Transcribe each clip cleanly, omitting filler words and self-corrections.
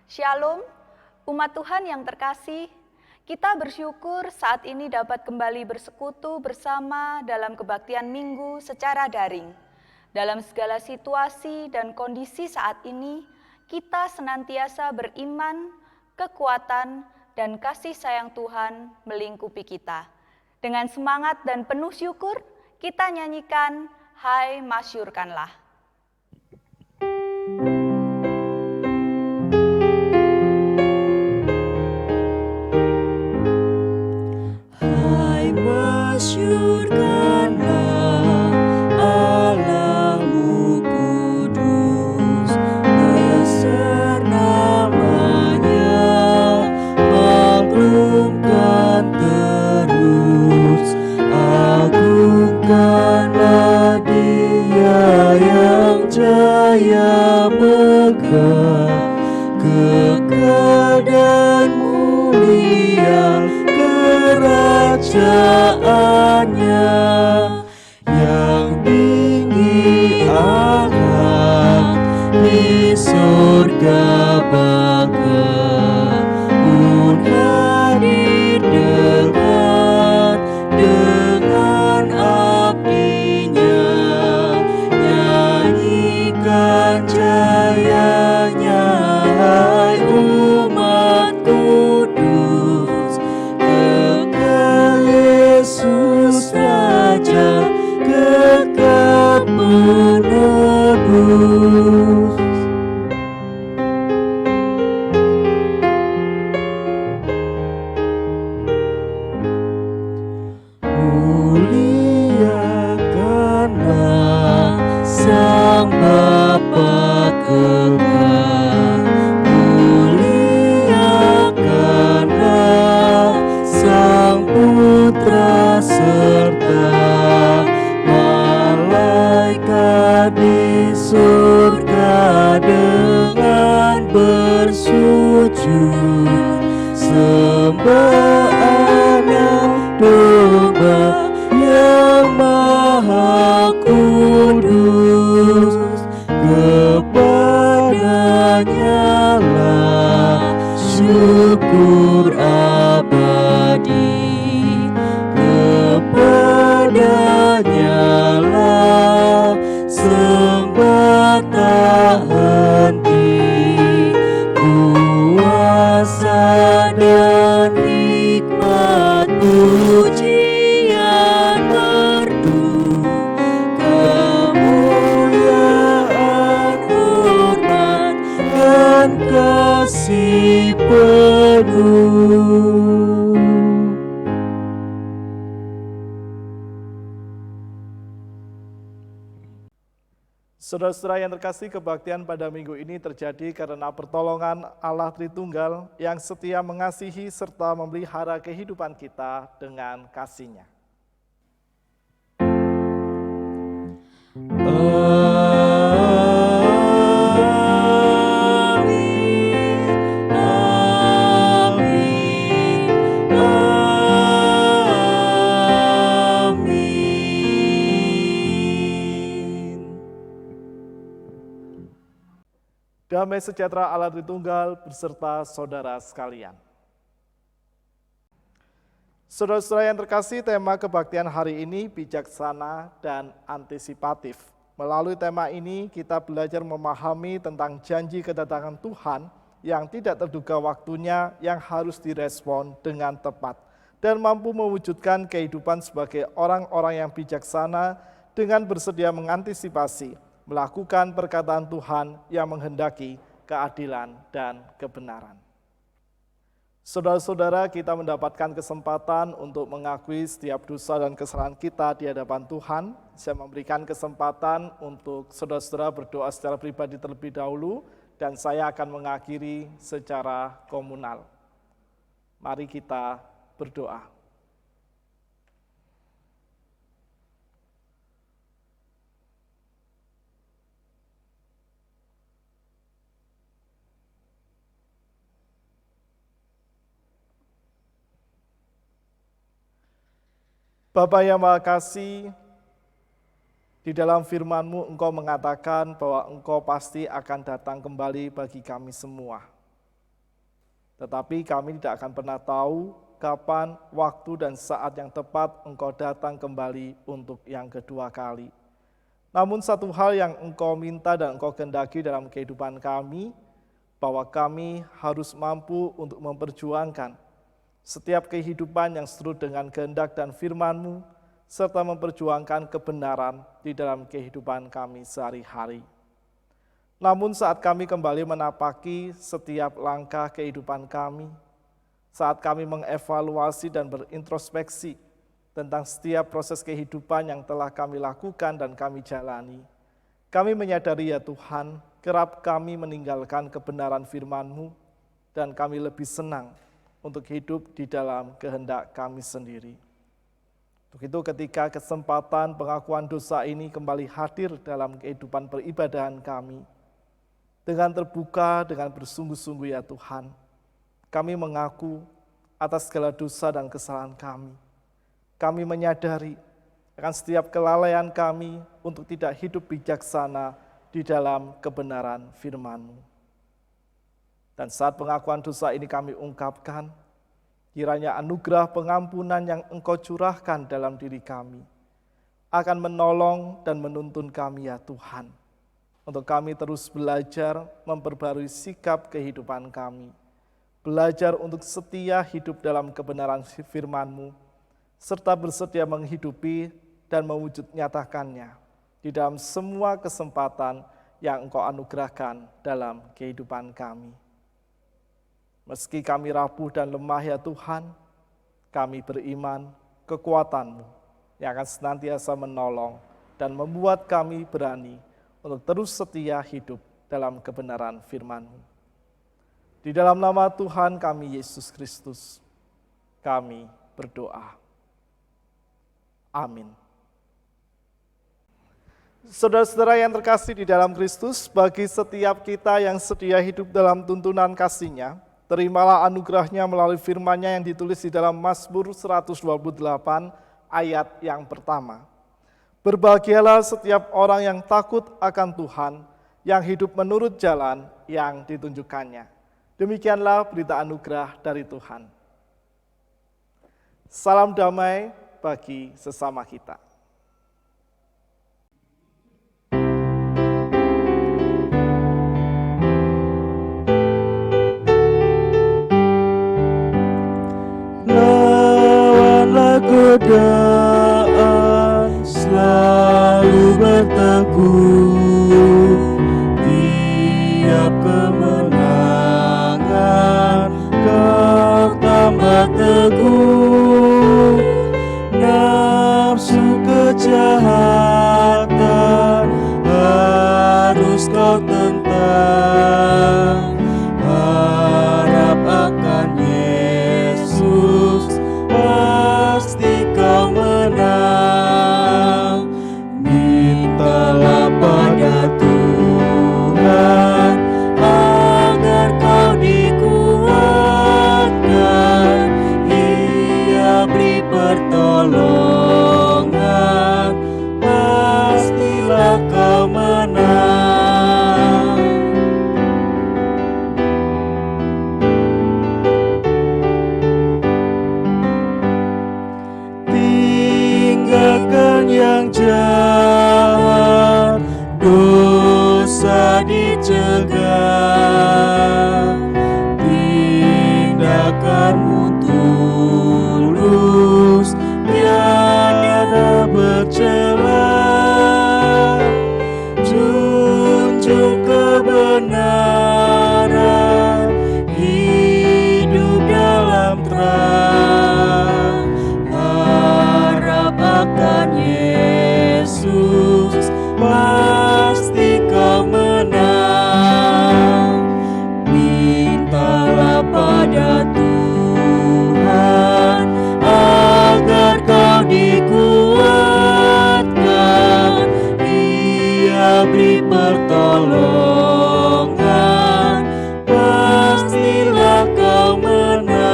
Shalom, umat Tuhan yang terkasih, kita bersyukur saat ini dapat kembali bersekutu bersama dalam kebaktian Minggu secara daring. Dalam segala situasi dan kondisi saat ini, kita senantiasa beriman, kekuatan, dan kasih sayang Tuhan melingkupi kita. Dengan semangat dan penuh syukur, kita nyanyikan Hai Masyurkanlah. Masyurkanlah Allahmu kudus, besar namanya, maklumkan terus, agungkanlah Dia yang jaya megah, kekal dan mulia kerajaannya, yang tinggi angkat di surga Bapa pun hadir dengan abdinya, nyanyikan jayanya hai umat kudus, kekal Yesus Raja, kekal penebus. Muliakanlah Sang Bapa kekal, muliakanlah Sang Putra serta malaikat di surga dengan bersujud, sembah Anak Domba yang Maha Kudus, kepadanya lah syukur abadi, kepadanya lah sembah tak henti, kuasa dan hikmat pujian merdu, kemuliaan hormat dan kasih penuh. Saudara-saudara yang terkasih, kebaktian pada minggu ini terjadi karena pertolongan Allah Tritunggal yang setia mengasihi serta memelihara kehidupan kita dengan kasih-Nya. Damai sejahtera Allah Tritunggal beserta saudara sekalian. Saudara-saudara yang terkasih, tema kebaktian hari ini bijaksana dan antisipatif. Melalui tema ini kita belajar memahami tentang janji kedatangan Tuhan yang tidak terduga waktunya, yang harus direspon dengan tepat dan mampu mewujudkan kehidupan sebagai orang-orang yang bijaksana dengan bersedia mengantisipasi, melakukan perkataan Tuhan yang menghendaki keadilan dan kebenaran. Saudara-saudara, kita mendapatkan kesempatan untuk mengakui setiap dosa dan kesalahan kita di hadapan Tuhan. Saya memberikan kesempatan untuk saudara-saudara berdoa secara pribadi terlebih dahulu, dan saya akan mengakhiri secara komunal. Mari kita berdoa. Bapa yang Maha Kasih, di dalam firman-Mu Engkau mengatakan bahwa Engkau pasti akan datang kembali bagi kami semua. Tetapi kami tidak akan pernah tahu kapan, waktu, dan saat yang tepat Engkau datang kembali untuk yang kedua kali. Namun satu hal yang Engkau minta dan Engkau kehendaki dalam kehidupan kami, bahwa kami harus mampu untuk memperjuangkan setiap kehidupan yang seturut dengan kehendak dan firman-Mu, serta memperjuangkan kebenaran di dalam kehidupan kami sehari-hari. Namun saat kami kembali menapaki setiap langkah kehidupan kami, saat kami mengevaluasi dan berintrospeksi tentang setiap proses kehidupan yang telah kami lakukan dan kami jalani, kami menyadari ya Tuhan, kerap kami meninggalkan kebenaran firman-Mu dan kami lebih senang untuk hidup di dalam kehendak kami sendiri. Untuk itu ketika kesempatan pengakuan dosa ini kembali hadir dalam kehidupan peribadahan kami, dengan terbuka, dengan bersungguh-sungguh ya Tuhan, kami mengaku atas segala dosa dan kesalahan kami. Kami menyadari akan setiap kelalaian kami untuk tidak hidup bijaksana di dalam kebenaran firman-Mu. Dan saat pengakuan dosa ini kami ungkapkan, kiranya anugerah pengampunan yang Engkau curahkan dalam diri kami akan menolong dan menuntun kami ya Tuhan, untuk kami terus belajar memperbarui sikap kehidupan kami, belajar untuk setia hidup dalam kebenaran firman-Mu, serta bersedia menghidupi dan mewujud nyatakannya di dalam semua kesempatan yang Engkau anugerahkan dalam kehidupan kami. Meski kami rapuh dan lemah ya Tuhan, kami beriman kekuatan-Mu yang akan senantiasa menolong dan membuat kami berani untuk terus setia hidup dalam kebenaran firman-Mu. Di dalam nama Tuhan kami Yesus Kristus, kami berdoa. Amin. Saudara-saudara yang terkasih di dalam Kristus, bagi setiap kita yang setia hidup dalam tuntunan kasih-Nya, terimalah anugerah-Nya melalui firman-Nya yang ditulis di dalam Mazmur 128 ayat yang pertama. Berbahagialah setiap orang yang takut akan Tuhan, yang hidup menurut jalan yang ditunjukkannya. Demikianlah berita anugerah dari Tuhan. Salam damai bagi sesama kita. Lawanlah godaan, selalu berteguh. Tiap kemenangan kau tambah teguh. Nafsu kejahatan harus kau tentang. Harap akan Yesus, pasti kau menang. Mintalah pada Tuhan agar kau dikuatkan. Ia beri pertolongan, pastilah kau menang. Tinggalkan yang jahat, dosa dicegah. Tindakanmu tulus, tiada bercela. Junjung kebenaran, hidup dalam terang. Harap akan Yesus, pasti kau menang. Mintalah pada Tuhan agar kau dikuatkan. Ia beri pertolongan, pastilah kau menang.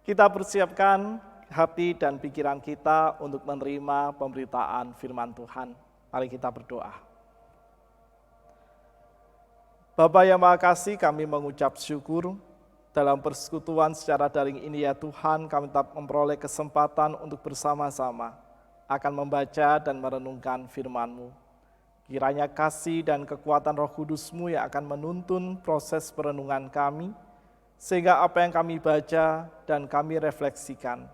Kita persiapkan hati dan pikiran kita untuk menerima pemberitaan firman Tuhan. Mari kita berdoa. Bapa yang Maha Kasih, kami mengucap syukur dalam persekutuan secara daring ini ya Tuhan, kami tetap memperoleh kesempatan untuk bersama-sama akan membaca dan merenungkan firman-Mu. Kiranya kasih dan kekuatan Roh Kudus-Mu yang akan menuntun proses perenungan kami, sehingga apa yang kami baca dan kami refleksikan,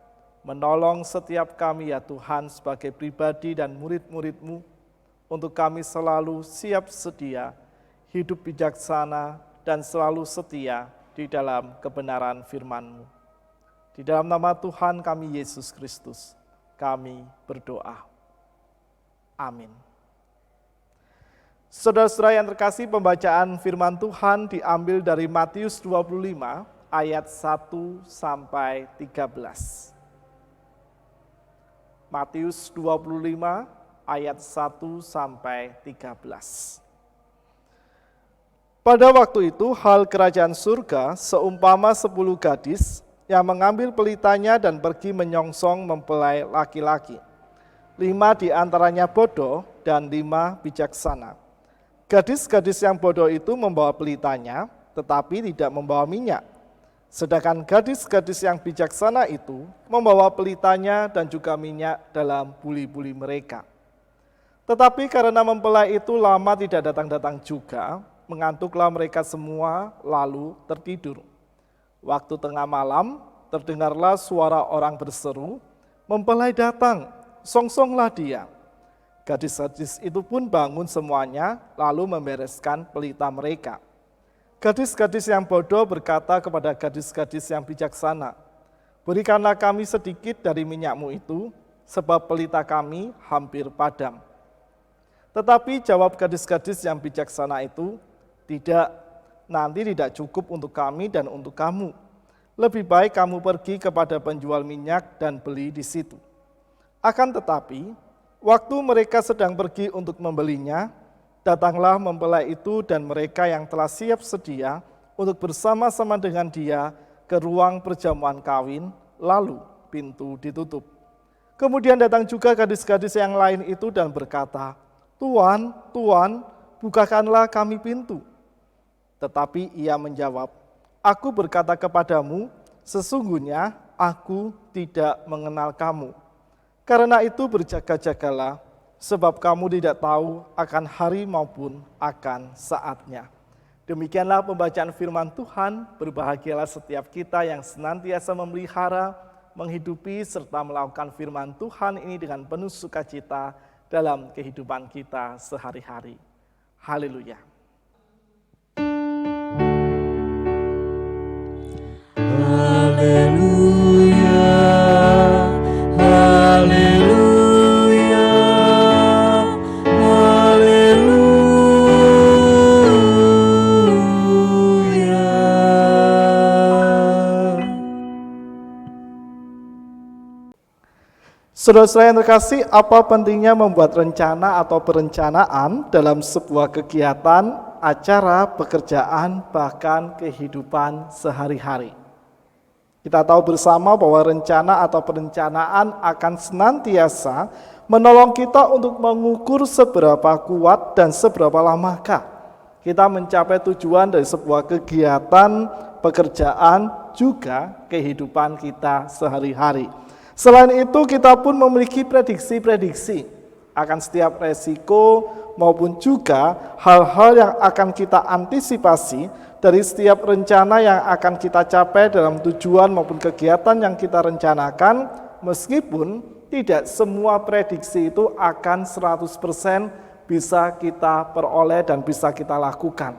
menolong setiap kami ya Tuhan sebagai pribadi dan murid-murid-Mu, untuk kami selalu siap sedia, hidup bijaksana dan selalu setia di dalam kebenaran firman-Mu. Di dalam nama Tuhan kami Yesus Kristus, kami berdoa. Amin. Saudara-saudara yang terkasih, pembacaan firman Tuhan diambil dari Matius 25 ayat 1 sampai 13. Matius 25 ayat 1 sampai 13. Pada waktu itu hal kerajaan surga seumpama 10 gadis yang mengambil pelitanya dan pergi menyongsong mempelai laki-laki. 5 di antaranya bodoh dan 5 bijaksana. Gadis-gadis yang bodoh itu membawa pelitanya, tetapi tidak membawa minyak. Sedangkan gadis-gadis yang bijaksana itu membawa pelitanya dan juga minyak dalam buli-buli mereka. Tetapi karena mempelai itu lama tidak datang-datang juga, mengantuklah mereka semua lalu tertidur. Waktu tengah malam terdengarlah suara orang berseru, "Mempelai datang, songsonglah dia." Gadis-gadis itu pun bangun semuanya, lalu membereskan pelita mereka. Gadis-gadis yang bodoh berkata kepada gadis-gadis yang bijaksana, "Berikanlah kami sedikit dari minyakmu itu, sebab pelita kami hampir padam." Tetapi jawab gadis-gadis yang bijaksana itu, "Tidak, nanti tidak cukup untuk kami dan untuk kamu. Lebih baik kamu pergi kepada penjual minyak dan beli di situ." Akan tetapi, waktu mereka sedang pergi untuk membelinya, datanglah mempelai itu dan mereka yang telah siap sedia untuk bersama-sama dengan dia ke ruang perjamuan kawin, lalu pintu ditutup. Kemudian datang juga gadis-gadis yang lain itu dan berkata, "Tuan, Tuan, bukakanlah kami pintu." Tetapi ia menjawab, "Aku berkata kepadamu, sesungguhnya aku tidak mengenal kamu. Karena itu berjaga-jagalah, sebab kamu tidak tahu akan hari maupun akan saatnya." Demikianlah pembacaan firman Tuhan. Berbahagialah setiap kita yang senantiasa memelihara, menghidupi, serta melakukan firman Tuhan ini dengan penuh sukacita dalam kehidupan kita sehari-hari. Haleluya. Haleluya, haleluya, haleluya. Saudara-saudara yang terkasih, apa pentingnya membuat rencana atau perencanaan dalam sebuah kegiatan, acara, pekerjaan, bahkan kehidupan sehari-hari? Kita tahu bersama bahwa rencana atau perencanaan akan senantiasa menolong kita untuk mengukur seberapa kuat dan seberapa lamakah kita mencapai tujuan dari sebuah kegiatan, pekerjaan, juga kehidupan kita sehari-hari. Selain itu, kita pun memiliki prediksi-prediksi akan setiap resiko maupun juga hal-hal yang akan kita antisipasi dari setiap rencana yang akan kita capai dalam tujuan maupun kegiatan yang kita rencanakan, meskipun tidak semua prediksi itu akan 100% bisa kita peroleh dan bisa kita lakukan.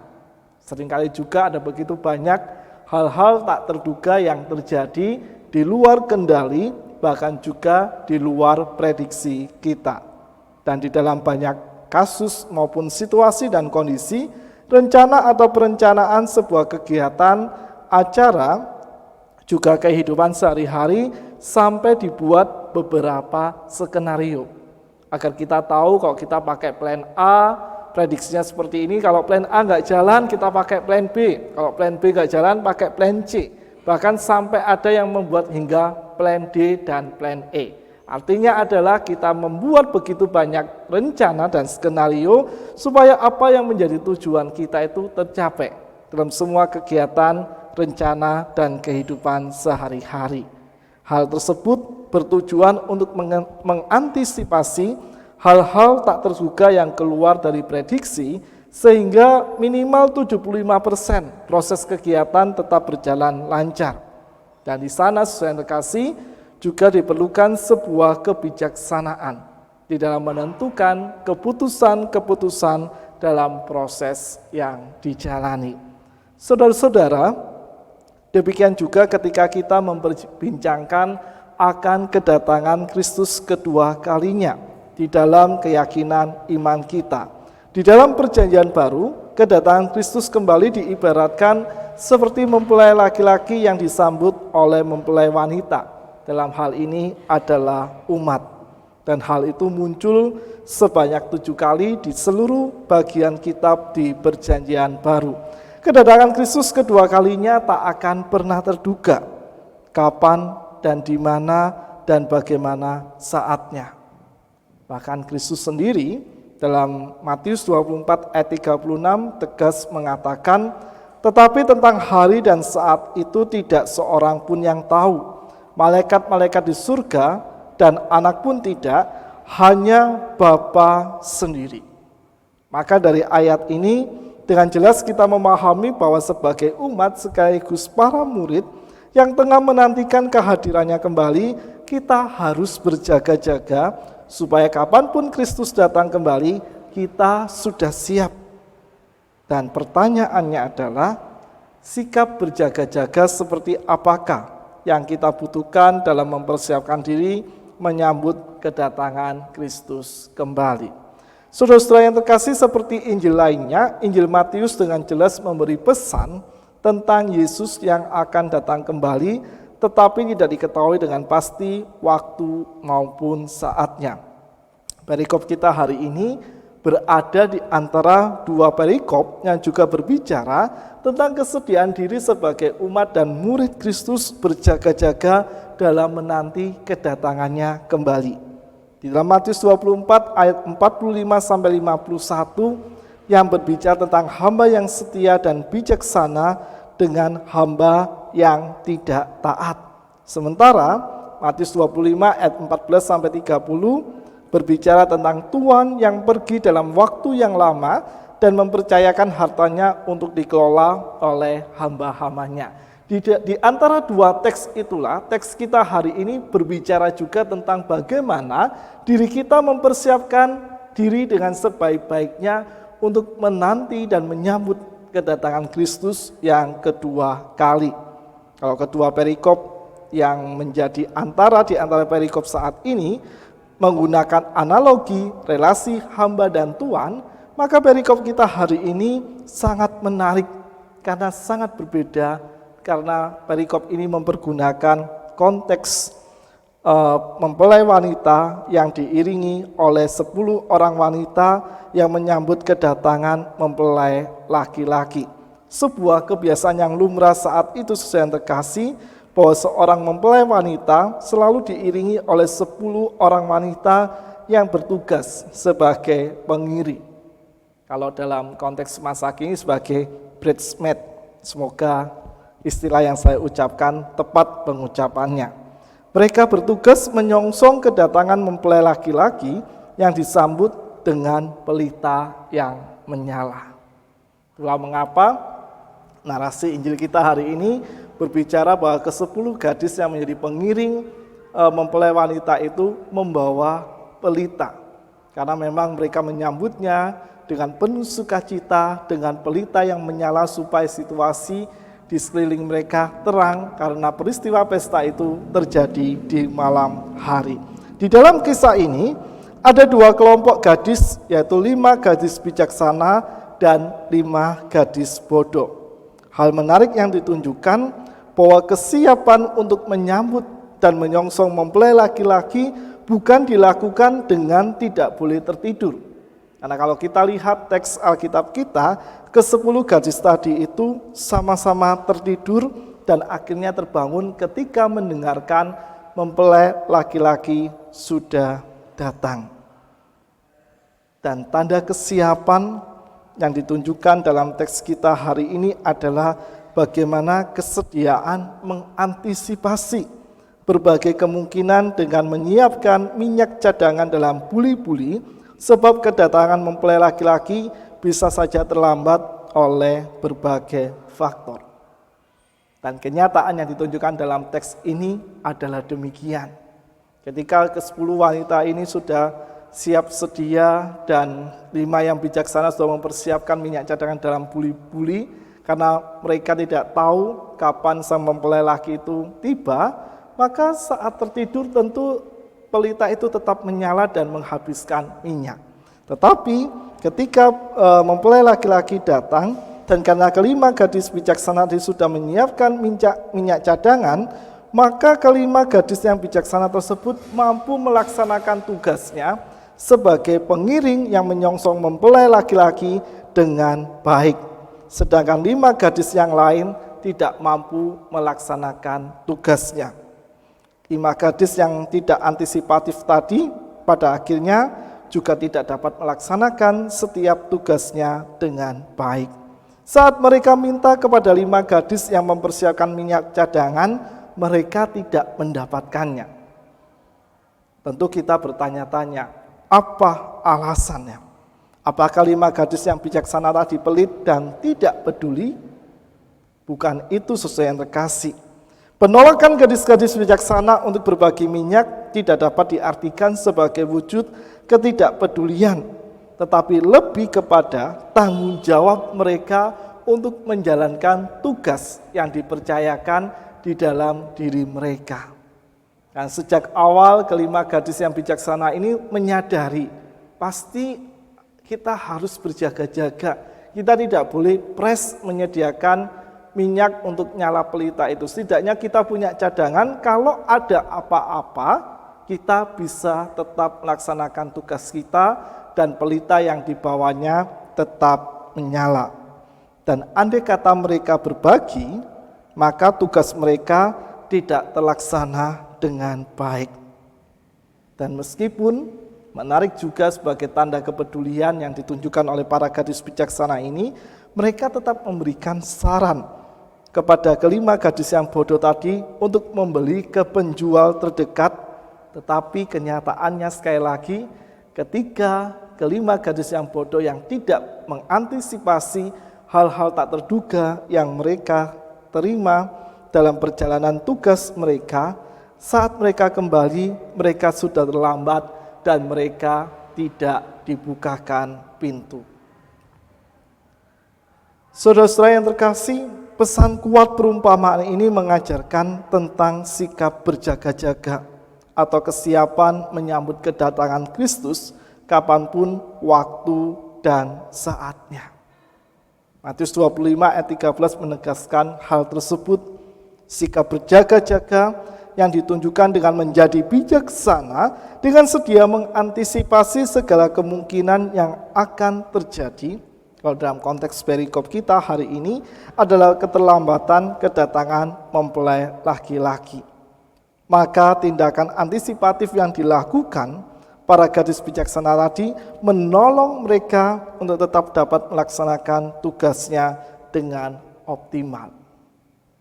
Seringkali juga ada begitu banyak hal-hal tak terduga yang terjadi di luar kendali, bahkan juga di luar prediksi kita. Dan di dalam banyak kasus maupun situasi dan kondisi, rencana atau perencanaan sebuah kegiatan, acara, juga kehidupan sehari-hari sampai dibuat beberapa skenario. Agar kita tahu kalau kita pakai plan A, prediksinya seperti ini, kalau plan A nggak jalan kita pakai plan B, kalau plan B nggak jalan pakai plan C. Bahkan sampai ada yang membuat hingga plan D dan plan E. Artinya adalah kita membuat begitu banyak rencana dan skenario supaya apa yang menjadi tujuan kita itu tercapai dalam semua kegiatan, rencana, dan kehidupan sehari-hari. Hal tersebut bertujuan untuk mengantisipasi hal-hal tak terduga yang keluar dari prediksi sehingga minimal 75% proses kegiatan tetap berjalan lancar. Dan di sana sesuai yang terkasih juga diperlukan sebuah kebijaksanaan di dalam menentukan keputusan-keputusan dalam proses yang dijalani. Saudara-saudara, demikian juga ketika kita memperbincangkan akan kedatangan Kristus kedua kalinya di dalam keyakinan iman kita. Di dalam perjanjian baru, kedatangan Kristus kembali diibaratkan seperti mempelai laki-laki yang disambut oleh mempelai wanita. Dalam hal ini adalah umat. Dan hal itu muncul sebanyak 7 kali di seluruh bagian kitab di perjanjian baru. Kedatangan Kristus kedua kalinya tak akan pernah terduga kapan dan di mana dan bagaimana saatnya. Bahkan Kristus sendiri dalam Matius 24 ayat 36 tegas mengatakan, tetapi tentang hari dan saat itu tidak seorang pun yang tahu, malaikat-malaikat di surga dan anak pun tidak, hanya Bapa sendiri. Maka dari ayat ini dengan jelas kita memahami bahwa sebagai umat sekaligus para murid yang tengah menantikan kehadirannya kembali, kita harus berjaga-jaga supaya kapanpun Kristus datang kembali, kita sudah siap. Dan pertanyaannya adalah, sikap berjaga-jaga seperti apakah yang kita butuhkan dalam mempersiapkan diri menyambut kedatangan Kristus kembali? Saudara-saudara yang terkasih, seperti Injil lainnya, Injil Matius dengan jelas memberi pesan tentang Yesus yang akan datang kembali, tetapi tidak diketahui dengan pasti waktu maupun saatnya. Perikop kita hari ini berada di antara dua perikop yang juga berbicara tentang kesediaan diri sebagai umat dan murid Kristus berjaga-jaga dalam menanti kedatangannya kembali. Di dalam Matius 24 ayat 45-51 yang berbicara tentang hamba yang setia dan bijaksana dengan hamba yang tidak taat. Sementara Matius 25 ayat 14-30 berbicara tentang tuan yang pergi dalam waktu yang lama dan mempercayakan hartanya untuk dikelola oleh hamba-hambanya. Di antara dua teks itulah, teks kita hari ini berbicara juga tentang bagaimana diri kita mempersiapkan diri dengan sebaik-baiknya untuk menanti dan menyambut kedatangan Kristus yang kedua kali. Kalau kedua perikop yang menjadi di antara perikop saat ini menggunakan analogi relasi hamba dan tuan, maka perikop kita hari ini sangat menarik karena sangat berbeda, karena perikop ini mempergunakan konteks mempelai wanita yang diiringi oleh 10 orang wanita yang menyambut kedatangan mempelai laki-laki. Sebuah kebiasaan yang lumrah saat itu sesuai yang terkasih, bahwa seorang mempelai wanita selalu diiringi oleh 10 orang wanita yang bertugas sebagai pengiring. Kalau dalam konteks masa kini sebagai bridesmaid, semoga istilah yang saya ucapkan tepat pengucapannya. Mereka bertugas menyongsong kedatangan mempelai laki-laki yang disambut dengan pelita yang menyala. Itulah mengapa narasi Injil kita hari ini berbicara bahwa ke-10 gadis yang menjadi pengiring mempelai wanita itu membawa pelita. Karena memang mereka menyambutnya dengan penuh sukacita, dengan pelita yang menyala supaya situasi di sekeliling mereka terang karena peristiwa pesta itu terjadi di malam hari. Di dalam kisah ini ada 2 kelompok gadis, yaitu 5 gadis bijaksana dan 5 gadis bodoh. Hal menarik yang ditunjukkan bahwa kesiapan untuk menyambut dan menyongsong mempelai laki-laki bukan dilakukan dengan tidak boleh tertidur. Karena kalau kita lihat teks Alkitab kita, ke-10 gadis tadi itu sama-sama tertidur dan akhirnya terbangun ketika mendengarkan mempelai laki-laki sudah datang. Dan tanda kesiapan yang ditunjukkan dalam teks kita hari ini adalah bagaimana kesediaan mengantisipasi berbagai kemungkinan dengan menyiapkan minyak cadangan dalam buli-buli, sebab kedatangan mempelai laki-laki bisa saja terlambat oleh berbagai faktor. Dan kenyataan yang ditunjukkan dalam teks ini adalah demikian. Ketika ke-10 wanita ini sudah siap sedia dan 5 yang bijaksana sudah mempersiapkan minyak cadangan dalam buli-buli, karena mereka tidak tahu kapan sang mempelai laki itu tiba, maka saat tertidur tentu pelita itu tetap menyala dan menghabiskan minyak. Tetapi ketika mempelai laki-laki datang, dan karena kelima gadis bijaksana tadi sudah menyiapkan minyak cadangan, maka kelima gadis yang bijaksana tersebut mampu melaksanakan tugasnya sebagai pengiring yang menyongsong mempelai laki-laki dengan baik. Sedangkan 5 gadis yang lain tidak mampu melaksanakan tugasnya. 5 gadis yang tidak antisipatif tadi pada akhirnya juga tidak dapat melaksanakan setiap tugasnya dengan baik. Saat mereka minta kepada 5 gadis yang mempersiapkan minyak cadangan, mereka tidak mendapatkannya. Tentu kita bertanya-tanya, apa alasannya? Apakah 5 gadis yang bijaksana tadi pelit dan tidak peduli? Bukan itu sesuai yang terkasih. Penolakan gadis-gadis bijaksana untuk berbagi minyak tidak dapat diartikan sebagai wujud ketidakpedulian, tetapi lebih kepada tanggung jawab mereka untuk menjalankan tugas yang dipercayakan di dalam diri mereka. Dan sejak awal kelima gadis yang bijaksana ini menyadari, pasti kita harus berjaga-jaga. Kita tidak boleh pres menyediakan minyak untuk nyala pelita itu. Setidaknya kita punya cadangan, kalau ada apa-apa, kita bisa tetap melaksanakan tugas kita dan pelita yang dibawanya tetap menyala. Dan andai kata mereka berbagi, maka tugas mereka tidak terlaksana dengan baik. Dan meskipun menarik juga sebagai tanda kepedulian yang ditunjukkan oleh para gadis bijaksana ini, mereka tetap memberikan saran kepada kelima gadis yang bodoh tadi untuk membeli ke penjual terdekat. Tetapi kenyataannya sekali lagi, ketika kelima gadis yang bodoh yang tidak mengantisipasi hal-hal tak terduga yang mereka terima dalam perjalanan tugas mereka, saat mereka kembali, mereka sudah terlambat dan mereka tidak dibukakan pintu. Saudara-saudara yang terkasih, pesan kuat perumpamaan ini mengajarkan tentang sikap berjaga-jaga atau kesiapan menyambut kedatangan Kristus kapanpun waktu dan saatnya. Matius 25 ayat 13 menegaskan hal tersebut. Sikap berjaga-jaga yang ditunjukkan dengan menjadi bijaksana, dengan sedia mengantisipasi segala kemungkinan yang akan terjadi. Kalau dalam konteks perikop kita hari ini adalah keterlambatan kedatangan mempelai laki-laki. Maka tindakan antisipatif yang dilakukan para gadis bijaksana tadi menolong mereka untuk tetap dapat melaksanakan tugasnya dengan optimal.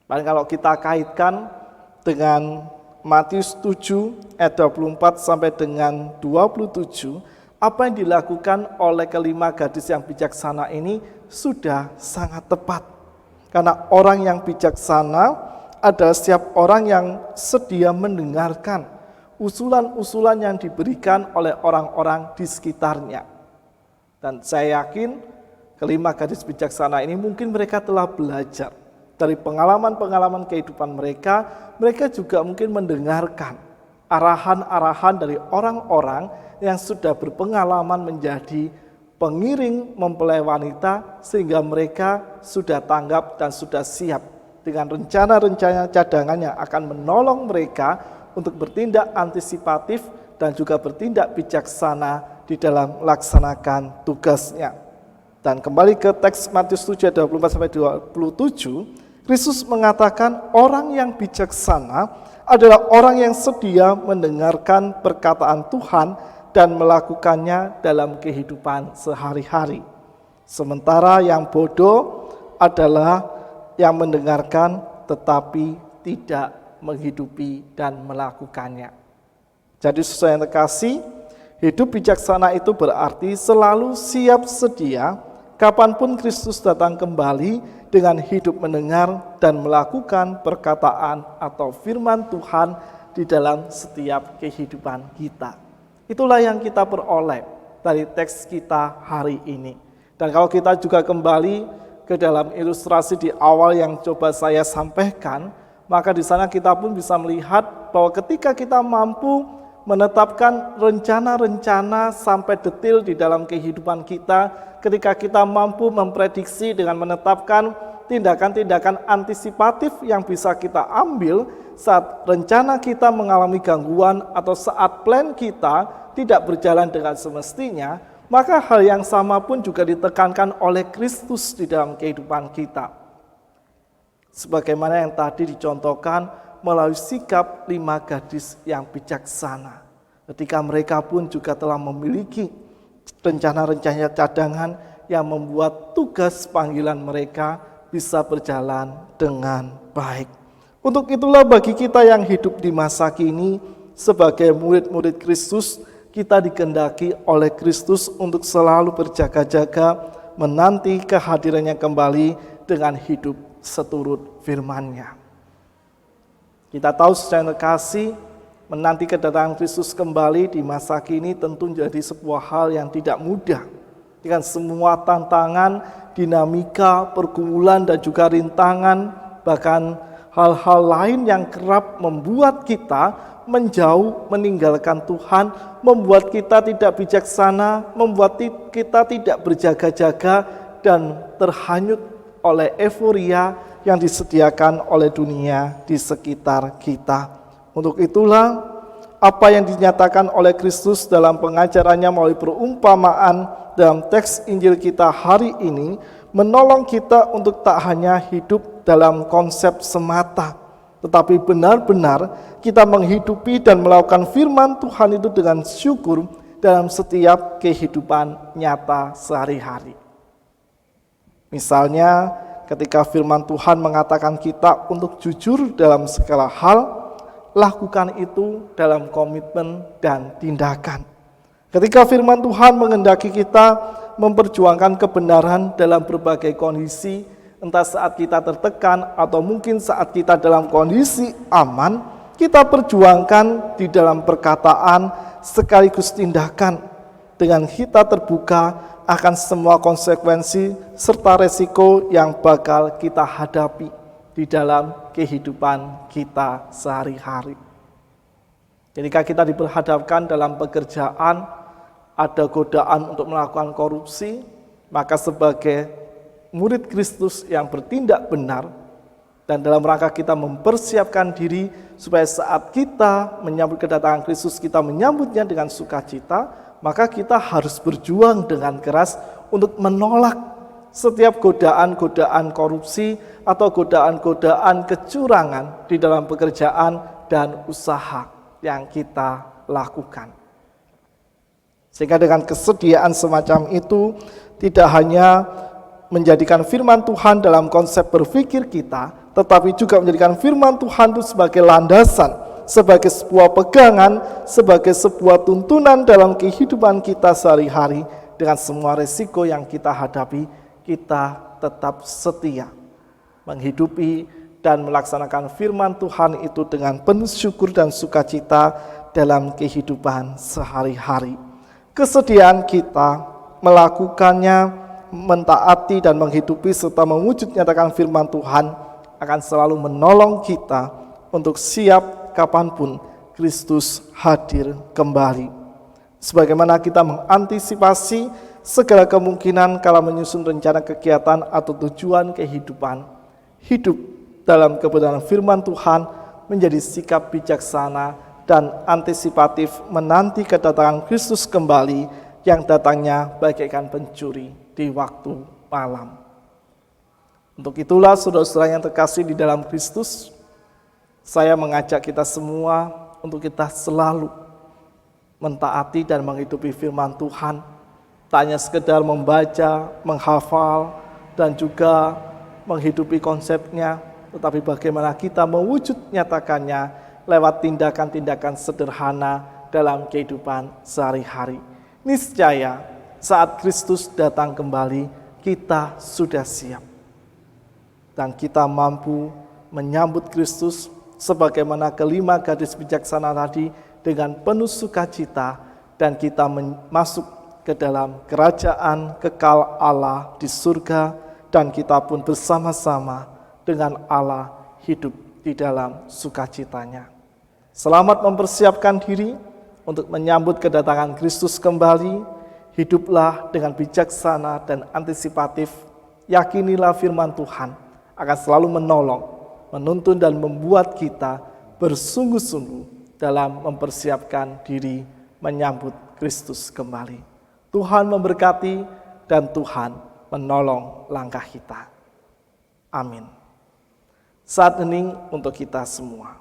Dan kalau kita kaitkan dengan Matius 7 ayat 24 sampai dengan 27, apa yang dilakukan oleh kelima gadis yang bijaksana ini sudah sangat tepat. Karena orang yang bijaksana adalah setiap orang yang sedia mendengarkan usulan-usulan yang diberikan oleh orang-orang di sekitarnya. Dan saya yakin kelima gadis bijaksana ini mungkin mereka telah belajar dari pengalaman-pengalaman kehidupan mereka. Mereka juga mungkin mendengarkan arahan-arahan dari orang-orang yang sudah berpengalaman menjadi pengiring mempelai wanita, sehingga mereka sudah tanggap dan sudah siap dengan rencana-rencana cadangan yang akan menolong mereka untuk bertindak antisipatif dan juga bertindak bijaksana di dalam melaksanakan tugasnya. Dan kembali ke teks Matius 7 ayat 24 sampai 27, Kristus mengatakan orang yang bijaksana adalah orang yang sedia mendengarkan perkataan Tuhan dan melakukannya dalam kehidupan sehari-hari. Sementara yang bodoh adalah yang mendengarkan tetapi tidak menghidupi dan melakukannya. Jadi saudara yang terkasih, hidup bijaksana itu berarti selalu siap sedia kapanpun Kristus datang kembali dengan hidup mendengar dan melakukan perkataan atau firman Tuhan di dalam setiap kehidupan kita. Itulah yang kita peroleh dari teks kita hari ini. Dan kalau kita juga kembali ke dalam ilustrasi di awal yang coba saya sampaikan, maka di sana kita pun bisa melihat bahwa ketika kita mampu menetapkan rencana-rencana sampai detail di dalam kehidupan kita, ketika kita mampu memprediksi dengan menetapkan tindakan-tindakan antisipatif yang bisa kita ambil saat rencana kita mengalami gangguan atau saat plan kita tidak berjalan dengan semestinya, maka hal yang sama pun juga ditekankan oleh Kristus di dalam kehidupan kita. Sebagaimana yang tadi dicontohkan melalui sikap 5 gadis yang bijaksana. Ketika mereka pun juga telah memiliki rencana-rencana cadangan yang membuat tugas panggilan mereka bisa berjalan dengan baik. Untuk itulah bagi kita yang hidup di masa kini sebagai murid-murid Kristus, kita dikehendaki oleh Kristus untuk selalu berjaga-jaga menanti kehadirannya kembali dengan hidup seturut firman-Nya. Kita tahu secara terkasih, menanti kedatangan Kristus kembali di masa kini tentu menjadi sebuah hal yang tidak mudah. Dengan semua tantangan, dinamika, pergumulan, dan juga rintangan, bahkan hal-hal lain yang kerap membuat kita menjauh, meninggalkan Tuhan, membuat kita tidak bijaksana, membuat kita tidak berjaga-jaga, dan terhanyut oleh euforia yang disediakan oleh dunia di sekitar kita. Untuk itulah, apa yang dinyatakan oleh Kristus dalam pengajarannya melalui perumpamaan dalam teks Injil kita hari ini, menolong kita untuk tak hanya hidup dalam konsep semata, tetapi benar-benar kita menghidupi dan melakukan firman Tuhan itu dengan syukur dalam setiap kehidupan nyata sehari-hari. Misalnya, ketika firman Tuhan mengatakan kita untuk jujur dalam segala hal, lakukan itu dalam komitmen dan tindakan. Ketika firman Tuhan menghendaki kita memperjuangkan kebenaran dalam berbagai kondisi, entah saat kita tertekan atau mungkin saat kita dalam kondisi aman, kita perjuangkan di dalam perkataan sekaligus tindakan dengan kita terbuka akan semua konsekuensi serta resiko yang bakal kita hadapi di dalam kehidupan kita sehari-hari. Ketika kita diperhadapkan dalam pekerjaan, ada godaan untuk melakukan korupsi, maka sebagai murid Kristus yang bertindak benar, dan dalam rangka kita mempersiapkan diri supaya saat kita menyambut kedatangan Kristus, kita menyambutnya dengan sukacita, maka kita harus berjuang dengan keras untuk menolak setiap godaan-godaan korupsi atau godaan-godaan kecurangan di dalam pekerjaan dan usaha yang kita lakukan. Sehingga dengan kesediaan semacam itu, tidak hanya menjadikan firman Tuhan dalam konsep berpikir kita, tetapi juga menjadikan firman Tuhan itu sebagai landasan, sebagai sebuah pegangan, sebagai sebuah tuntunan dalam kehidupan kita sehari-hari. Dengan semua resiko yang kita hadapi, kita tetap setia menghidupi dan melaksanakan firman Tuhan itu dengan penuh syukur dan sukacita dalam kehidupan sehari-hari. Kesediaan kita melakukannya, mentaati dan menghidupi serta mewujud nyatakan firman Tuhan akan selalu menolong kita untuk siap kapanpun Kristus hadir kembali. Sebagaimana kita mengantisipasi segala kemungkinan kala menyusun rencana kegiatan atau tujuan kehidupan, hidup dalam kebenaran firman Tuhan menjadi sikap bijaksana dan antisipatif menanti kedatangan Kristus kembali yang datangnya bagaikan pencuri di waktu malam. Untuk itulah saudara-saudara yang terkasih di dalam Kristus, saya mengajak kita semua untuk kita selalu mentaati dan menghidupi firman Tuhan. Tak hanya sekedar membaca, menghafal, dan juga menghidupi konsepnya, tetapi bagaimana kita mewujud nyatakannya lewat tindakan-tindakan sederhana dalam kehidupan sehari-hari. Niscaya saat Kristus datang kembali, kita sudah siap. Dan kita mampu menyambut Kristus sebagaimana kelima gadis bijaksana tadi dengan penuh sukacita, dan kita masuk ke dalam kerajaan kekal Allah di surga, dan kita pun bersama-sama dengan Allah hidup di dalam sukacitanya. Selamat mempersiapkan diri untuk menyambut kedatangan Kristus kembali. Hiduplah dengan bijaksana dan antisipatif. Yakinilah firman Tuhan akan selalu menolong, menuntun dan membuat kita bersungguh-sungguh dalam mempersiapkan diri menyambut Kristus kembali. Tuhan memberkati dan Tuhan menolong langkah kita. Amin. Saat hening untuk kita semua.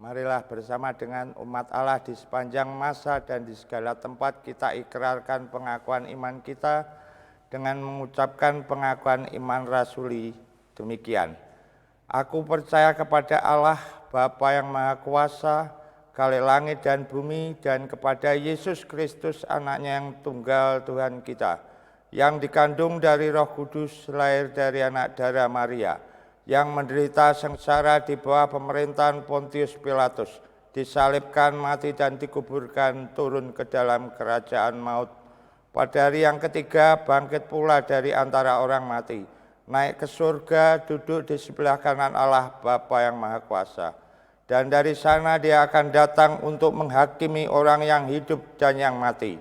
Marilah bersama dengan umat Allah di sepanjang masa dan di segala tempat kita ikrarkan pengakuan iman kita dengan mengucapkan pengakuan iman rasuli demikian. Aku percaya kepada Allah, Bapa yang Maha Kuasa, Khalik langit dan bumi, dan kepada Yesus Kristus anaknya yang tunggal Tuhan kita, yang dikandung dari Roh Kudus, lahir dari anak darah Maria, yang menderita sengsara di bawah pemerintahan Pontius Pilatus, disalibkan, mati dan dikuburkan, turun ke dalam kerajaan maut. Pada hari yang ketiga bangkit pula dari antara orang mati, naik ke surga, duduk di sebelah kanan Allah Bapa yang Maha Kuasa. Dan dari sana dia akan datang untuk menghakimi orang yang hidup dan yang mati.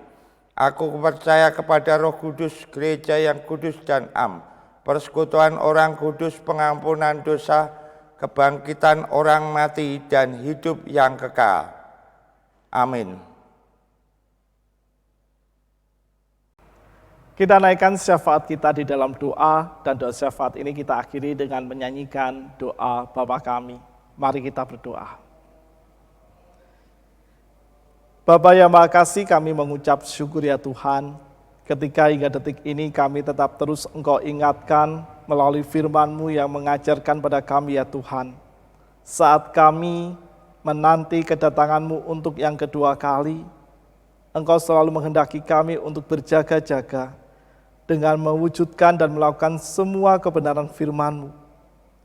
Aku percaya kepada Roh Kudus, gereja yang kudus dan am, persekutuan orang kudus, pengampunan dosa, kebangkitan orang mati, dan hidup yang kekal. Amin. Kita naikkan syafaat kita di dalam doa, dan doa syafaat ini kita akhiri dengan menyanyikan doa Bapa kami. Mari kita berdoa. Bapa yang Maha Kasih, kami mengucap syukur ya Tuhan, ketika hingga detik ini kami tetap terus Engkau ingatkan melalui firman-Mu yang mengajarkan pada kami ya Tuhan. Saat kami menanti kedatangan-Mu untuk yang kedua kali, Engkau selalu menghendaki kami untuk berjaga-jaga dengan mewujudkan dan melakukan semua kebenaran firman-Mu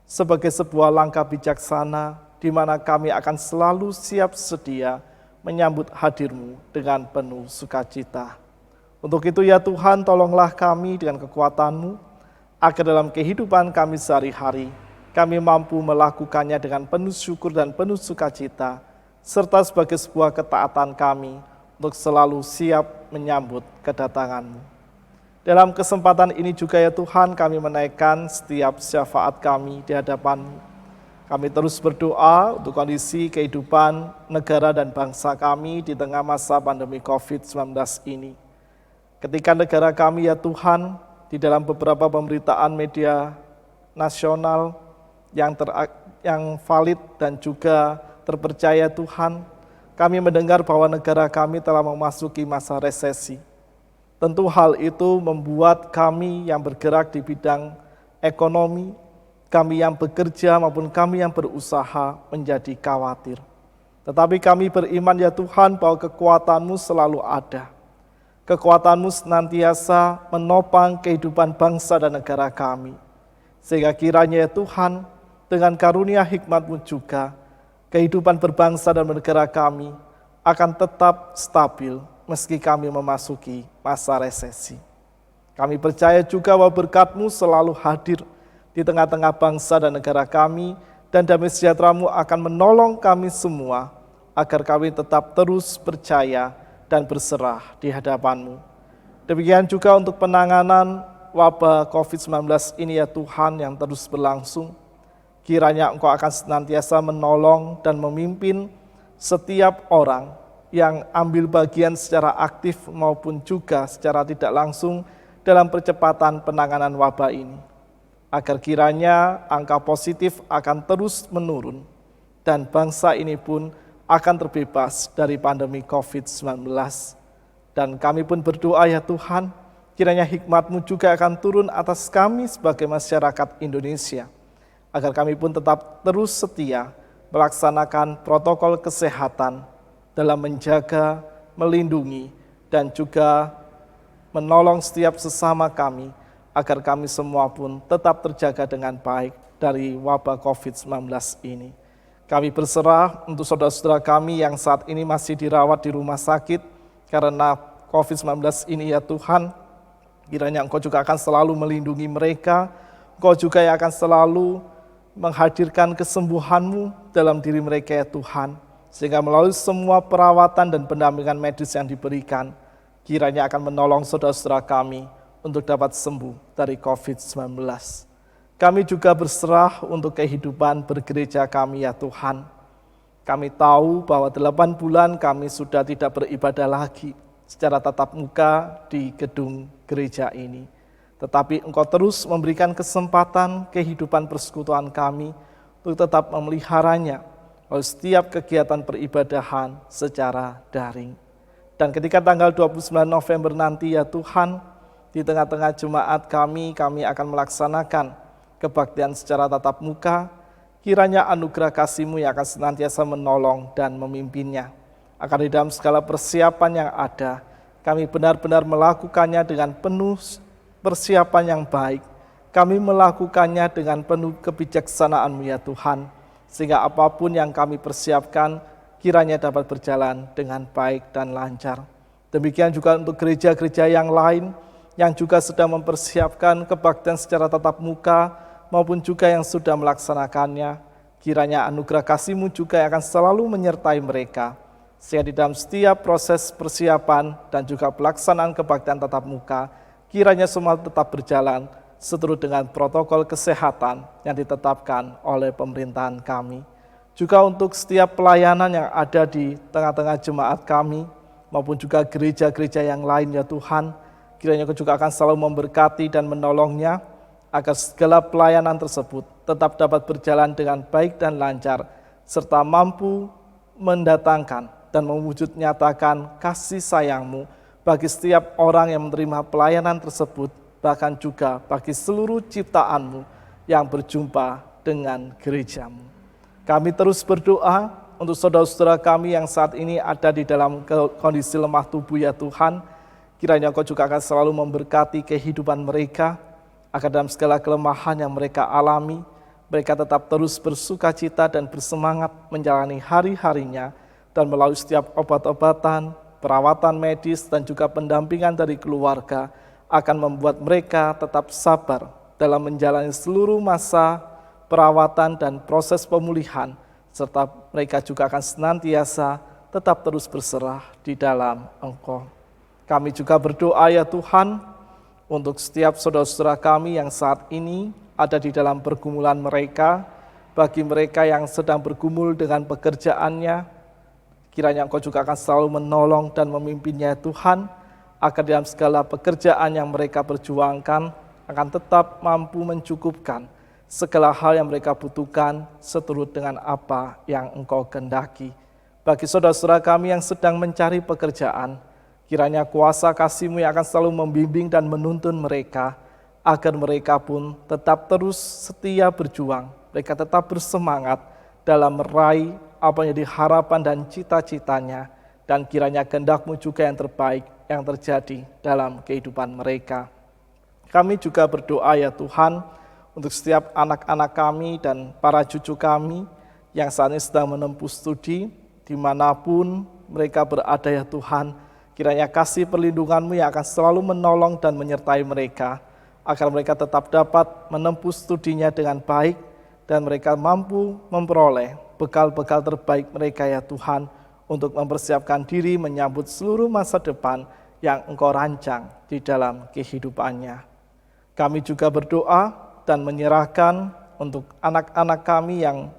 sebagai sebuah langkah bijaksana di mana kami akan selalu siap sedia menyambut hadir-Mu dengan penuh sukacita. Untuk itu ya Tuhan, tolonglah kami dengan kekuatan-Mu, agar dalam kehidupan kami sehari-hari, kami mampu melakukannya dengan penuh syukur dan penuh sukacita, serta sebagai sebuah ketaatan kami untuk selalu siap menyambut kedatangan-Mu. Dalam kesempatan ini juga ya Tuhan, kami menaikkan setiap syafaat kami di hadapan-Mu. Kami terus berdoa untuk kondisi kehidupan negara dan bangsa kami di tengah masa pandemi COVID-19 ini. Ketika negara kami ya Tuhan, di dalam beberapa pemberitaan media nasional yang valid dan juga terpercaya Tuhan, kami mendengar bahwa negara kami telah memasuki masa resesi. Tentu hal itu membuat kami yang bergerak di bidang ekonomi, kami yang bekerja maupun kami yang berusaha menjadi khawatir. Tetapi kami beriman ya Tuhan bahwa kekuatan-Mu selalu ada. Kekuatan-Mu senantiasa menopang kehidupan bangsa dan negara kami. Sehingga kiranya ya Tuhan, dengan karunia hikmat-Mu juga, kehidupan berbangsa dan negara kami akan tetap stabil meski kami memasuki masa resesi. Kami percaya juga bahwa berkat-Mu selalu hadir di tengah-tengah bangsa dan negara kami, dan damai sejahtera-Mu akan menolong kami semua agar kami tetap terus percaya dan berserah di hadapan-Mu. Demikian juga untuk penanganan wabah COVID-19 ini ya Tuhan yang terus berlangsung. Kiranya Engkau akan senantiasa menolong dan memimpin setiap orang yang ambil bagian secara aktif maupun juga secara tidak langsung dalam percepatan penanganan wabah ini, agar kiranya angka positif akan terus menurun dan bangsa ini pun akan terbebas dari pandemi COVID-19. Dan kami pun berdoa ya Tuhan, kiranya hikmat-Mu juga akan turun atas kami sebagai masyarakat Indonesia, agar kami pun tetap terus setia melaksanakan protokol kesehatan dalam menjaga, melindungi, dan juga menolong setiap sesama kami, agar kami semua pun tetap terjaga dengan baik dari wabah COVID-19 ini. Kami berserah untuk saudara-saudara kami yang saat ini masih dirawat di rumah sakit karena COVID-19 ini ya Tuhan, kiranya Engkau juga akan selalu melindungi mereka, Engkau juga yang akan selalu menghadirkan kesembuhan-Mu dalam diri mereka ya Tuhan, sehingga melalui semua perawatan dan pendampingan medis yang diberikan, kiranya akan menolong saudara-saudara kami untuk dapat sembuh dari COVID-19. Kami juga berserah untuk kehidupan bergereja kami ya Tuhan. Kami tahu bahwa 8 bulan kami sudah tidak beribadah lagi secara tatap muka di gedung gereja ini. Tetapi Engkau terus memberikan kesempatan kehidupan persekutuan kami untuk tetap memeliharanya oleh setiap kegiatan peribadahan secara daring. Dan ketika tanggal 29 November nanti ya Tuhan, di tengah-tengah jemaat kami akan melaksanakan kebaktian secara tatap muka, kiranya anugerah kasih-Mu yang akan senantiasa menolong dan memimpinnya. Akan di dalam segala persiapan yang ada, kami benar-benar melakukannya dengan penuh persiapan yang baik. Kami melakukannya dengan penuh kebijaksanaan-Mu ya Tuhan, sehingga apapun yang kami persiapkan, kiranya dapat berjalan dengan baik dan lancar. Demikian juga untuk gereja-gereja yang lain, yang juga sedang mempersiapkan kebaktian secara tatap muka, maupun juga yang sudah melaksanakannya, kiranya anugerah kasih-Mu juga akan selalu menyertai mereka, sehingga di dalam setiap proses persiapan dan juga pelaksanaan kebaktian tatap muka, kiranya semua tetap berjalan seturut dengan protokol kesehatan yang ditetapkan oleh pemerintahan kami. Juga untuk setiap pelayanan yang ada di tengah-tengah jemaat kami, maupun juga gereja-gereja yang lain ya Tuhan, kiranya Kau juga akan selalu memberkati dan menolongnya, agar segala pelayanan tersebut tetap dapat berjalan dengan baik dan lancar, serta mampu mendatangkan dan mewujud nyatakan kasih sayang-Mu bagi setiap orang yang menerima pelayanan tersebut, bahkan juga bagi seluruh ciptaan-Mu yang berjumpa dengan gereja-Mu. Kami terus berdoa untuk saudara-saudara kami yang saat ini ada di dalam kondisi lemah tubuh ya Tuhan, kiranya Engkau juga akan selalu memberkati kehidupan mereka, agar dalam segala kelemahan yang mereka alami, mereka tetap terus bersukacita dan bersemangat menjalani hari-harinya, dan melalui setiap obat-obatan, perawatan medis, dan juga pendampingan dari keluarga, akan membuat mereka tetap sabar dalam menjalani seluruh masa perawatan dan proses pemulihan, serta mereka juga akan senantiasa tetap terus berserah di dalam Engkau. Kami juga berdoa ya Tuhan, untuk setiap saudara-saudara kami yang saat ini ada di dalam pergumulan mereka, bagi mereka yang sedang bergumul dengan pekerjaannya, kiranya Engkau juga akan selalu menolong dan memimpinnya Tuhan, agar dalam segala pekerjaan yang mereka perjuangkan akan tetap mampu mencukupkan segala hal yang mereka butuhkan seturut dengan apa yang Engkau kehendaki. Bagi saudara-saudara kami yang sedang mencari pekerjaan, kiranya kuasa kasih-Mu yang akan selalu membimbing dan menuntun mereka, agar mereka pun tetap terus setia berjuang, mereka tetap bersemangat dalam meraih apa yang diharapan dan cita-citanya, dan kiranya kehendak-Mu juga yang terbaik yang terjadi dalam kehidupan mereka. Kami juga berdoa ya Tuhan, untuk setiap anak-anak kami dan para cucu kami yang saat ini sedang menempuh studi, dimanapun mereka berada ya Tuhan, kiranya kasih perlindungan-Mu yang akan selalu menolong dan menyertai mereka, agar mereka tetap dapat menempuh studinya dengan baik, dan mereka mampu memperoleh bekal-bekal terbaik mereka ya Tuhan, untuk mempersiapkan diri menyambut seluruh masa depan yang Engkau rancang di dalam kehidupannya. Kami juga berdoa dan menyerahkan untuk anak-anak kami yang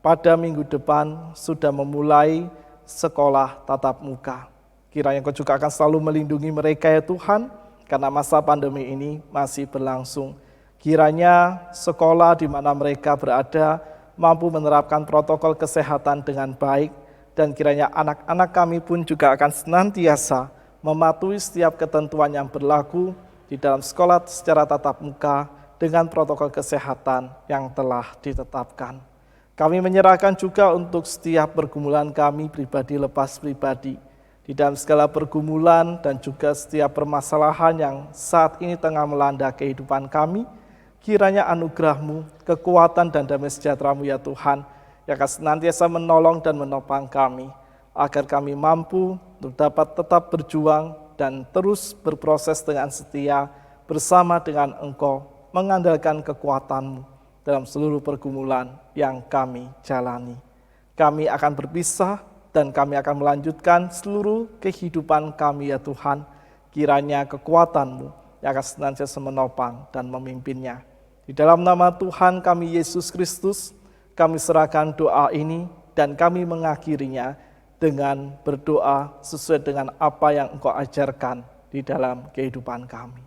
pada minggu depan sudah memulai sekolah tatap muka. Kiranya Engkau juga akan selalu melindungi mereka ya Tuhan, karena masa pandemi ini masih berlangsung. Kiranya sekolah di mana mereka berada mampu menerapkan protokol kesehatan dengan baik, dan kiranya anak-anak kami pun juga akan senantiasa mematuhi setiap ketentuan yang berlaku di dalam sekolah secara tatap muka dengan protokol kesehatan yang telah ditetapkan. Kami menyerahkan juga untuk setiap pergumulan kami pribadi lepas pribadi, di dalam segala pergumulan dan juga setiap permasalahan yang saat ini tengah melanda kehidupan kami. Kiranya anugerah-Mu, kekuatan dan damai sejahtera-Mu ya Tuhan, yang akan senantiasa menolong dan menopang kami, agar kami mampu untuk dapat tetap berjuang dan terus berproses dengan setia bersama dengan Engkau, mengandalkan kekuatan-Mu dalam seluruh pergumulan yang kami jalani. Kami akan berpisah dan kami akan melanjutkan seluruh kehidupan kami ya Tuhan. Kiranya kekuatan-Mu yang akan senantiasa menopang dan memimpinnya. Di dalam nama Tuhan kami Yesus Kristus, kami serahkan doa ini dan kami mengakhirinya dengan berdoa sesuai dengan apa yang Engkau ajarkan di dalam kehidupan kami.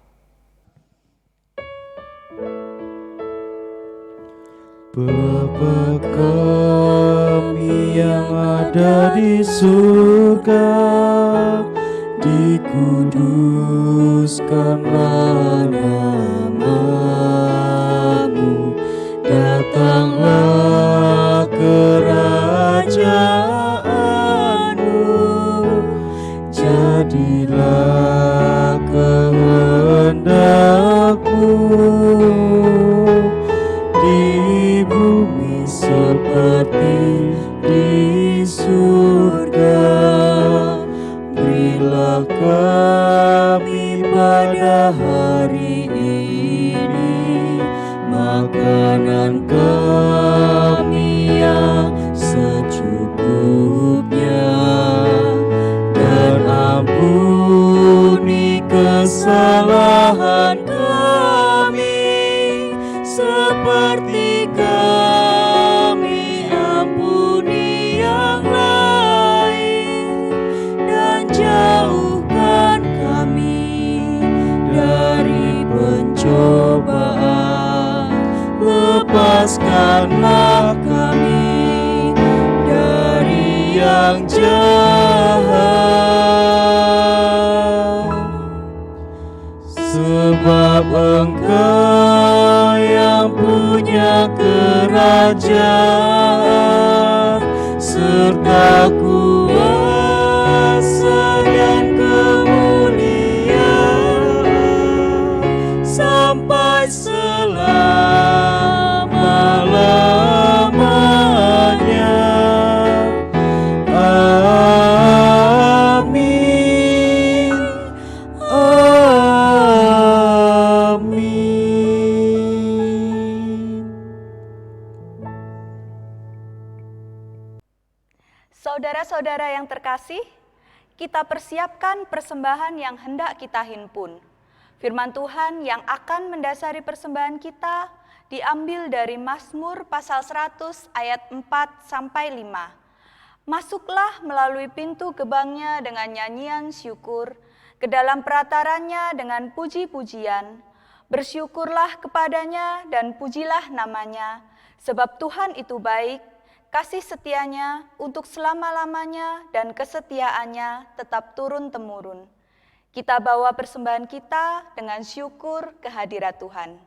Bapa kami yang ada di surga, dikuduskanlah nama-Mu, datanglah kerajaan-Mu, jadilah kehendak-Mu di bumi seperti di surga. Berilah kami pada hari ini makanan kami yang secukupnya, dan ampuni kesalahan kami seperti kami ampuni yang lain, dan jauhkan kami dari pencobaan, lepaskanlah kami dari yang jahat, sebab Engkau yang punya kerajaan serta kuasa dan kemuliaan sampai selama-lamanya. Amin. Saudara-saudara yang terkasih, kita persiapkan persembahan yang hendak kita himpun. Firman Tuhan yang akan mendasari persembahan kita diambil dari Mazmur pasal 100 ayat 4-5. Masuklah melalui pintu gerbangnya dengan nyanyian syukur, ke dalam pratarannya dengan puji-pujian. Bersyukurlah kepadanya dan pujilah namanya, sebab Tuhan itu baik, kasih setianya untuk selama-lamanya dan kesetiaannya tetap turun-temurun. Kita bawa persembahan kita dengan syukur ke hadirat Tuhan.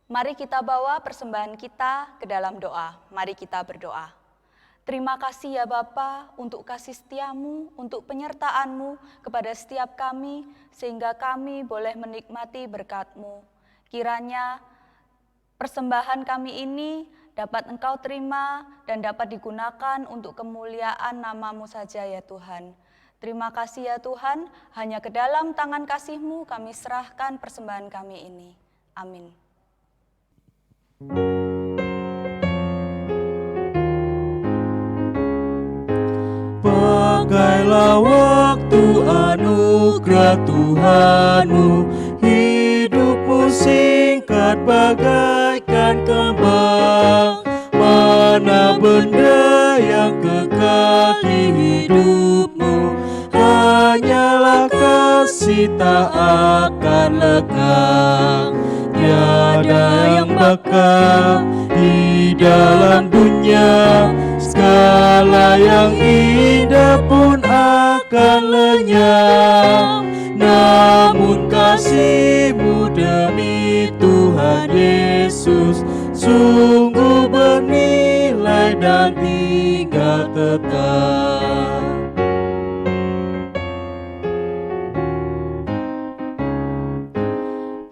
Mari kita bawa persembahan kita ke dalam doa. Mari kita berdoa. Terima kasih ya Bapa untuk kasih setiamu, untuk penyertaan-Mu kepada setiap kami, sehingga kami boleh menikmati berkat-Mu. Kiranya persembahan kami ini dapat Engkau terima dan dapat digunakan untuk kemuliaan nama-Mu saja ya Tuhan. Terima kasih ya Tuhan, hanya ke dalam tangan kasih-Mu kami serahkan persembahan kami ini. Amin. Pakailah waktu anugerah Tuhan-Mu, hidupmu singkat bagaikan kembang, mana benda yang kekal tak akan lekang. Tiada yang bakal di dalam dunia, segala yang indah pun akan lenyap. Namun kasih-Mu demi Tuhan Yesus sungguh bernilai dan tinggal tetap.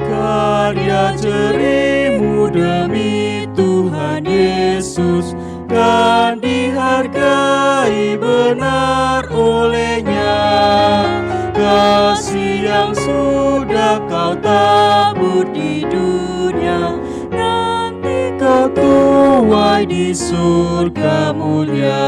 Karya jeri-Mu demi Tuhan Yesus kan dihargai benar oleh-Nya. Kasih yang sudah Kau tabur di dunia, nanti Kau tuai di surga mulia.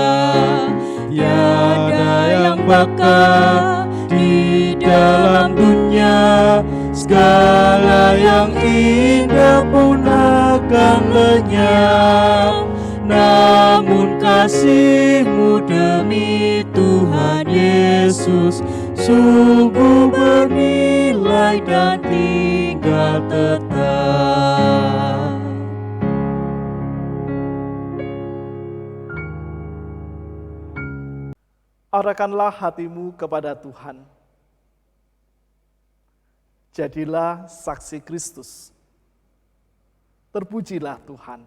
Tiada yang bakal di dalam dunia, segala yang indah pun akan lenyap. Namun kasih-Mu demi Tuhan Yesus sungguh bernilai dan tinggal tetap. Arahkanlah hatimu kepada Tuhan. Jadilah saksi Kristus. Terpujilah Tuhan.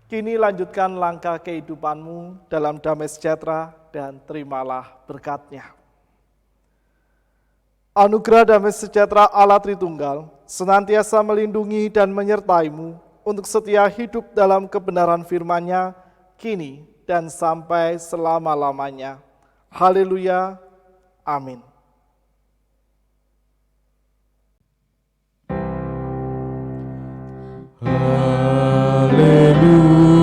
Kini lanjutkan langkah kehidupanmu dalam damai sejahtera dan terimalah berkat-Nya. Anugerah damai sejahtera Allah Tritunggal senantiasa melindungi dan menyertai-mu untuk setia hidup dalam kebenaran firman-Nya kini dan sampai selama-lamanya. Haleluya. Amin. Haleluya.